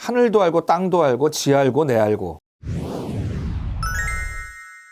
하늘도 알고 땅도 알고 지 알고 내 알고.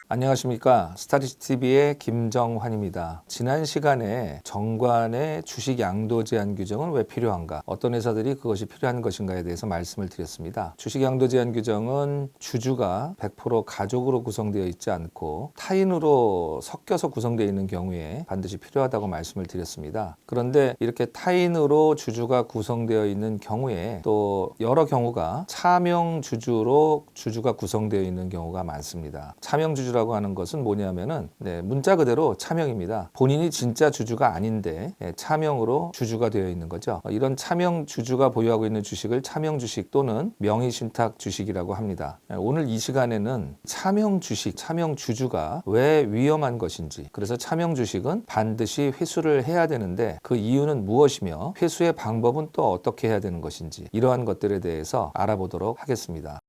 안녕하십니까. 스타디스TV의 김정환입니다. 지난 시간에 정관의 주식 양도 제한 규정은 왜 필요한가, 어떤 회사들이 그것이 필요한 것인가에 대해서 말씀을 드렸습니다. 주식 양도 제한 규정은 주주가 100% 가족으로 구성되어 있지 않고 타인으로 섞여서 구성되어 있는 경우에 반드시 필요하다고 말씀을 드렸습니다. 그런데 이렇게 타인으로 주주가 구성되어 있는 경우에 또 여러 경우가 차명 주주로 주주가 구성되어 있는 경우가 많습니다. 차명 주주라고 하는 것은 뭐냐면은 문자 그대로 차명입니다. 본인이 진짜 주주가 아닌데 차명으로 주주가 되어 있는 거죠. 이런 차명 주주가 보유하고 있는 주식을 차명 주식 또는 명의 신탁 주식이라고 합니다. 오늘 이 시간에는 차명 주식, 차명 주주가 왜 위험한 것인지, 그래서 차명 주식은 반드시 회수를 해야 되는데 그 이유는 무엇이며 회수의 방법은 또 어떻게 해야 되는 것인지, 이러한 것들에 대해서 알아보도록 하겠습니다.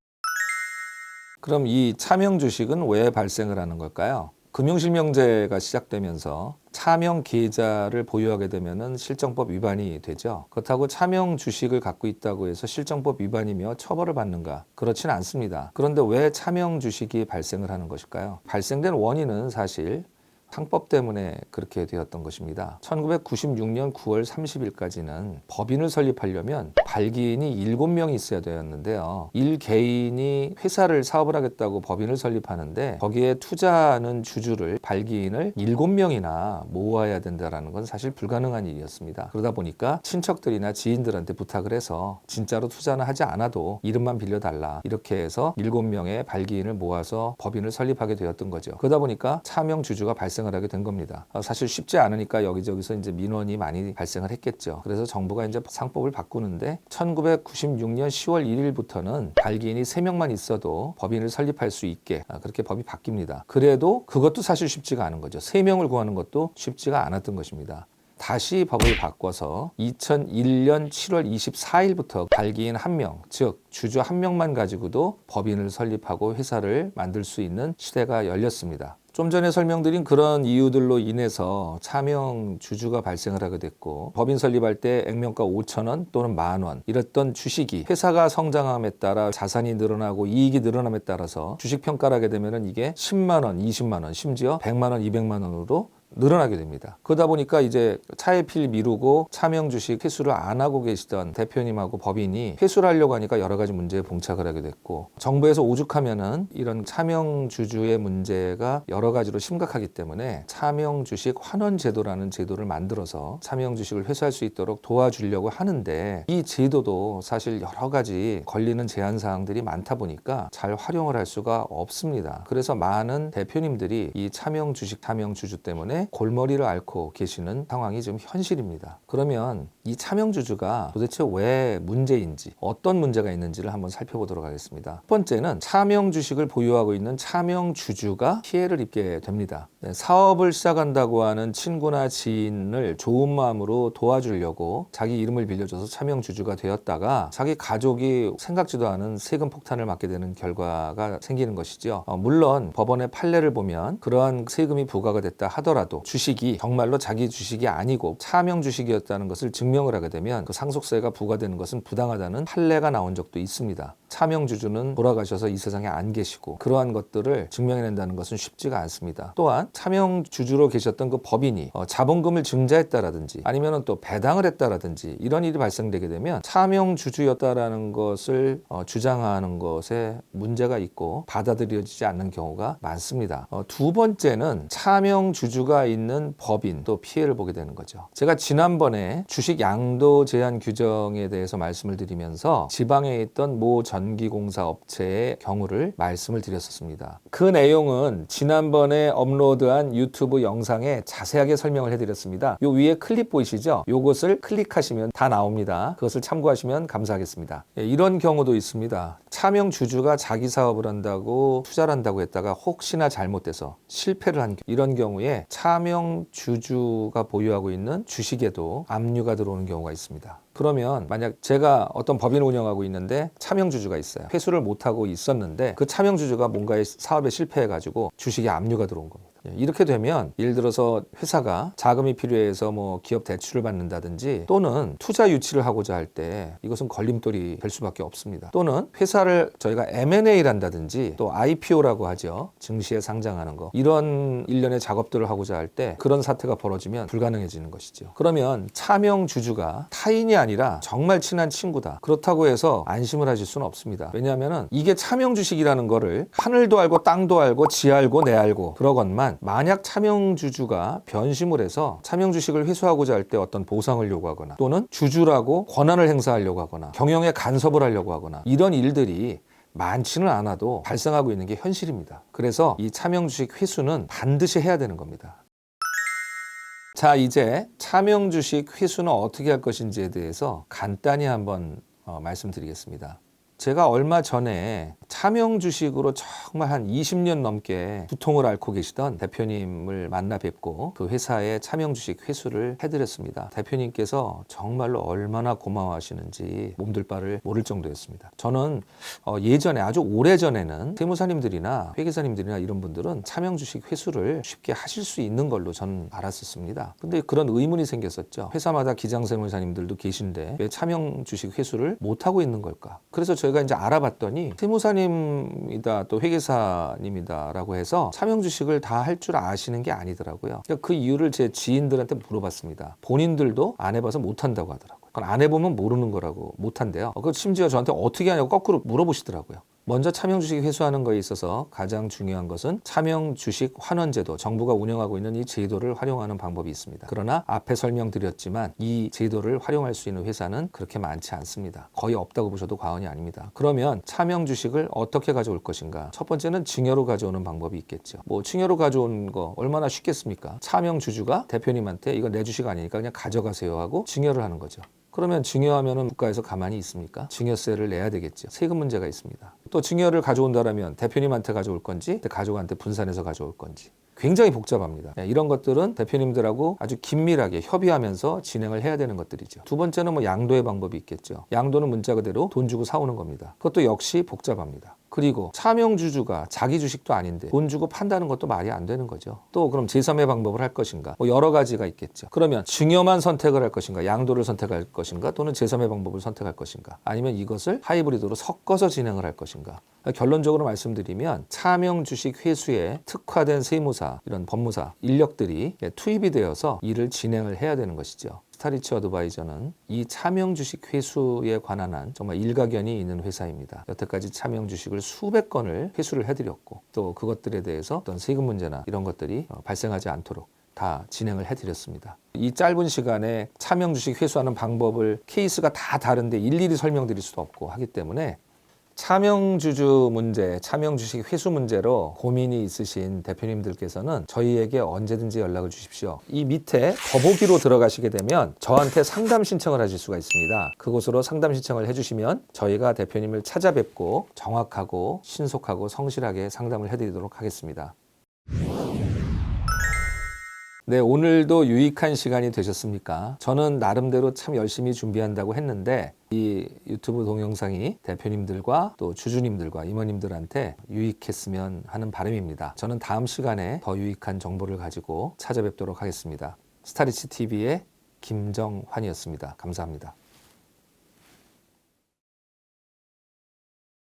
그럼 이 차명 주식은 왜 발생을 하는 걸까요? 금융실명제가 시작되면서 차명 계좌를 보유하게 되면 실정법 위반이 되죠. 그렇다고 차명 주식을 갖고 있다고 해서 실정법 위반이며 처벌을 받는가? 그렇진 않습니다. 그런데 왜 차명 주식이 발생을 하는 것일까요? 발생된 원인은 사실 상법 때문에 그렇게 되었던 것입니다. 1996년 9월 30일까지는 법인을 설립하려면 발기인이 7명이 있어야 되었는데요. 1개인이 회사를 사업을 하겠다고 법인을 설립하는데 거기에 투자하는 주주를, 발기인을 7명이나 모아야 된다는 건 사실 불가능한 일이었습니다. 그러다 보니까 친척들이나 지인들한테 부탁을 해서 진짜로 투자는 하지 않아도 이름만 빌려달라, 이렇게 해서 7명의 발기인을 모아서 법인을 설립하게 되었던 거죠. 그러다 보니까 차명 주주가 발생을 하게 된 겁니다. 사실 쉽지 않으니까 여기저기서 이제 민원이 많이 발생을 했겠죠. 그래서 정부가 이제 상법을 바꾸는데 1996년 10월 1일부터는 발기인이 3명만 있어도 법인을 설립할 수 있게 그렇게 법이 바뀝니다. 그래도 그것도 사실 쉽지가 않은 거죠. 3명을 구하는 것도 쉽지가 않았던 것입니다. 다시 법을 바꿔서 2001년 7월 24일부터 발기인 1명, 즉 주주 1명만 가지고도 법인을 설립하고 회사를 만들 수 있는 시대가 열렸습니다. 좀 전에 설명드린 그런 이유들로 인해서 차명 주주가 발생을 하게 됐고, 법인 설립할 때 액면가 5,000원 또는 10,000원 이랬던 주식이 회사가 성장함에 따라 자산이 늘어나고 이익이 늘어남에 따라서 주식 평가를 하게 되면 이게 10만 원, 20만 원, 심지어 100만 원, 200만 원으로 늘어나게 됩니다. 그러다 보니까 이제 차에 필 미루고 차명 주식 회수를 안 하고 계시던 대표님하고 법인이 회수를 하려고 하니까 여러 가지 문제에 봉착을 하게 됐고, 정부에서 오죽하면은 이런 차명 주주의 문제가 여러 가지로 심각하기 때문에 차명 주식 환원 제도라는 제도를 만들어서 차명 주식을 회수할 수 있도록 도와주려고 하는데, 이 제도도 사실 여러 가지 걸리는 제한 사항들이 많다 보니까 잘 활용을 할 수가 없습니다. 그래서 많은 대표님들이 이 차명 주식, 차명 주주 때문에 골머리를 앓고 계시는 상황이 좀 현실입니다. 그러면 이 차명주주가 도대체 왜 문제인지, 어떤 문제가 있는지를 한번 살펴보도록 하겠습니다. 첫 번째는 차명 주식을 보유하고 있는 차명 주주가 피해를 입게 됩니다. 사업을 시작한다고 하는 친구나 지인을 좋은 마음으로 도와주려고 자기 이름을 빌려줘서 차명 주주가 되었다가 자기 가족이 생각지도 않은 세금 폭탄을 맞게 되는 결과가 생기는 것이죠. 물론 법원의 판례를 보면 그러한 세금이 부과가 됐다 하더라도 주식이 정말로 자기 주식이 아니고 차명 주식이었다는 것을 증명을 하게 되면 그 상속세가 부과되는 것은 부당하다는 판례가 나온 적도 있습니다. 차명 주주는 돌아가셔서 이 세상에 안 계시고 그러한 것들을 증명해낸다는 것은 쉽지가 않습니다. 또한 차명 주주로 계셨던 그 법인이 자본금을 증자했다라든지 아니면 또 배당을 했다라든지 이런 일이 발생되게 되면 차명 주주였다라는 것을 주장하는 것에 문제가 있고 받아들여지지 않는 경우가 많습니다. 두 번째는 차명 주주가 있는 법인 또 피해를 보게 되는 거죠. 제가 지난번에 주식 양도 제한 규정에 대해서 말씀을 드리면서 지방에 있던 모 전기공사 업체의 경우를 말씀을 드렸었습니다. 그 내용은 지난번에 업로드한 유튜브 영상에 자세하게 설명을 해드렸습니다. 요 위에 클립 보이시죠? 요것을 클릭하시면 다 나옵니다. 그것을 참고하시면 감사하겠습니다. 이런 경우도 있습니다. 차명 주주가 자기 사업을 한다고 투자를 한다고 했다가 혹시나 잘못돼서 실패를 한 이런 경우에 차명 주주가 보유하고 있는 주식에도 압류가 들어오는 경우가 있습니다. 그러면 만약 제가 어떤 법인을 운영하고 있는데 차명주주가 있어요. 회수를 못하고 있었는데 그 차명주주가 뭔가의 사업에 실패해가지고 주식에 압류가 들어온 겁니다. 이렇게 되면 예를 들어서 회사가 자금이 필요해서 뭐 기업 대출을 받는다든지 또는 투자 유치를 하고자 할 때 이것은 걸림돌이 될 수밖에 없습니다. 또는 회사를 저희가 M&A를 한다든지 또 IPO라고 하죠. 증시에 상장하는 거. 이런 일련의 작업들을 하고자 할 때 그런 사태가 벌어지면 불가능해지는 것이죠. 그러면 차명 주주가 타인이 아니라 정말 친한 친구다. 그렇다고 해서 안심을 하실 수는 없습니다. 왜냐하면 이게 차명 주식이라는 거를 하늘도 알고 땅도 알고 지 알고 내 알고 그러건만 만약 차명 주주가 변심을 해서 차명 주식을 회수하고자 할 때 어떤 보상을 요구하거나 또는 주주라고 권한을 행사하려고 하거나 경영에 간섭을 하려고 하거나 이런 일들이 많지는 않아도 발생하고 있는 게 현실입니다. 그래서 이 차명 주식 회수는 반드시 해야 되는 겁니다. 자, 이제 차명 주식 회수는 어떻게 할 것인지에 대해서 간단히 한번 말씀드리겠습니다. 제가 얼마 전에 차명 주식으로 정말 한 20년 넘게 두통을 앓고 계시던 대표님을 만나 뵙고 그 회사의 차명 주식 회수를 해드렸습니다. 대표님께서 정말로 얼마나 고마워하시는지 몸둘 바를 모를 정도였습니다. 저는 예전에 아주 오래전에는 세무사님들이나 회계사님들이나 이런 분들은 차명 주식 회수를 쉽게 하실 수 있는 걸로 저는 알았었습니다. 근데 그런 의문이 생겼었죠. 회사마다 기장세무사님들도 계신데 왜 차명 주식 회수를 못하고 있는 걸까? 그래서 저희가 이제 알아봤더니 세무사님이다 또 회계사님이다라고 해서 차명 주식을 다 할 줄 아시는 게 아니더라고요. 그러니까 그 이유를 제 지인들한테 물어봤습니다. 본인들도 안 해봐서 못한다고 하더라고요. 그건 안 해보면 모르는 거라고 못한대요. 그 심지어 저한테 어떻게 하냐고 거꾸로 물어보시더라고요. 먼저 차명 주식 회수하는 거에 있어서 가장 중요한 것은 차명 주식 환원제도, 정부가 운영하고 있는 이 제도를 활용하는 방법이 있습니다. 그러나 앞에 설명드렸지만 이 제도를 활용할 수 있는 회사는 그렇게 많지 않습니다. 거의 없다고 보셔도 과언이 아닙니다. 그러면 차명 주식을 어떻게 가져올 것인가? 첫 번째는 증여로 가져오는 방법이 있겠죠. 뭐 증여로 가져온 거 얼마나 쉽겠습니까? 차명 주주가 대표님한테 이거 내 주식 아니니까 그냥 가져가세요 하고 증여를 하는 거죠. 그러면 증여하면은 국가에서 가만히 있습니까? 증여세를 내야 되겠죠. 세금 문제가 있습니다. 또 증여를 가져온다라면 대표님한테 가져올 건지 가족한테 분산해서 가져올 건지 굉장히 복잡합니다. 이런 것들은 대표님들하고 아주 긴밀하게 협의하면서 진행을 해야 되는 것들이죠. 두 번째는 뭐 양도의 방법이 있겠죠. 양도는 문자 그대로 돈 주고 사오는 겁니다. 그것도 역시 복잡합니다. 그리고 차명 주주가 자기 주식도 아닌데 돈 주고 판다는 것도 말이 안 되는 거죠. 또 그럼 제3의 방법을 할 것인가? 뭐 여러 가지가 있겠죠. 그러면 증여만 선택을 할 것인가? 양도를 선택할 것인가? 또는 제3의 방법을 선택할 것인가? 아니면 이것을 하이브리드로 섞어서 진행을 할 것인가? 결론적으로 말씀드리면 차명 주식 회수에 특화된 세무사, 이런 법무사 인력들이 투입이 되어서 일을 진행을 해야 되는 것이죠. 스타리치 어드바이저는 이 차명 주식 회수에 관한 한 정말 일가견이 있는 회사입니다. 여태까지 차명 주식을 수백 건을 회수를 해드렸고 또 그것들에 대해서 어떤 세금 문제나 이런 것들이 발생하지 않도록 다 진행을 해드렸습니다. 이 짧은 시간에 차명 주식 회수하는 방법을 케이스가 다 다른데 일일이 설명드릴 수도 없고 하기 때문에 차명 주주 문제, 차명 주식 회수 문제로 고민이 있으신 대표님들께서는 저희에게 언제든지 연락을 주십시오. 이 밑에 더보기로 들어가시게 되면 저한테 상담 신청을 하실 수가 있습니다. 그곳으로 상담 신청을 해주시면 저희가 대표님을 찾아뵙고 정확하고 신속하고 성실하게 상담을 해드리도록 하겠습니다. 네, 오늘도 유익한 시간이 되셨습니까? 저는 나름대로 참 열심히 준비한다고 했는데 이 유튜브 동영상이 대표님들과 또 주주님들과 임원님들한테 유익했으면 하는 바람입니다. 저는 다음 시간에 더 유익한 정보를 가지고 찾아뵙도록 하겠습니다. 스타리치 TV의 김정환이었습니다. 감사합니다.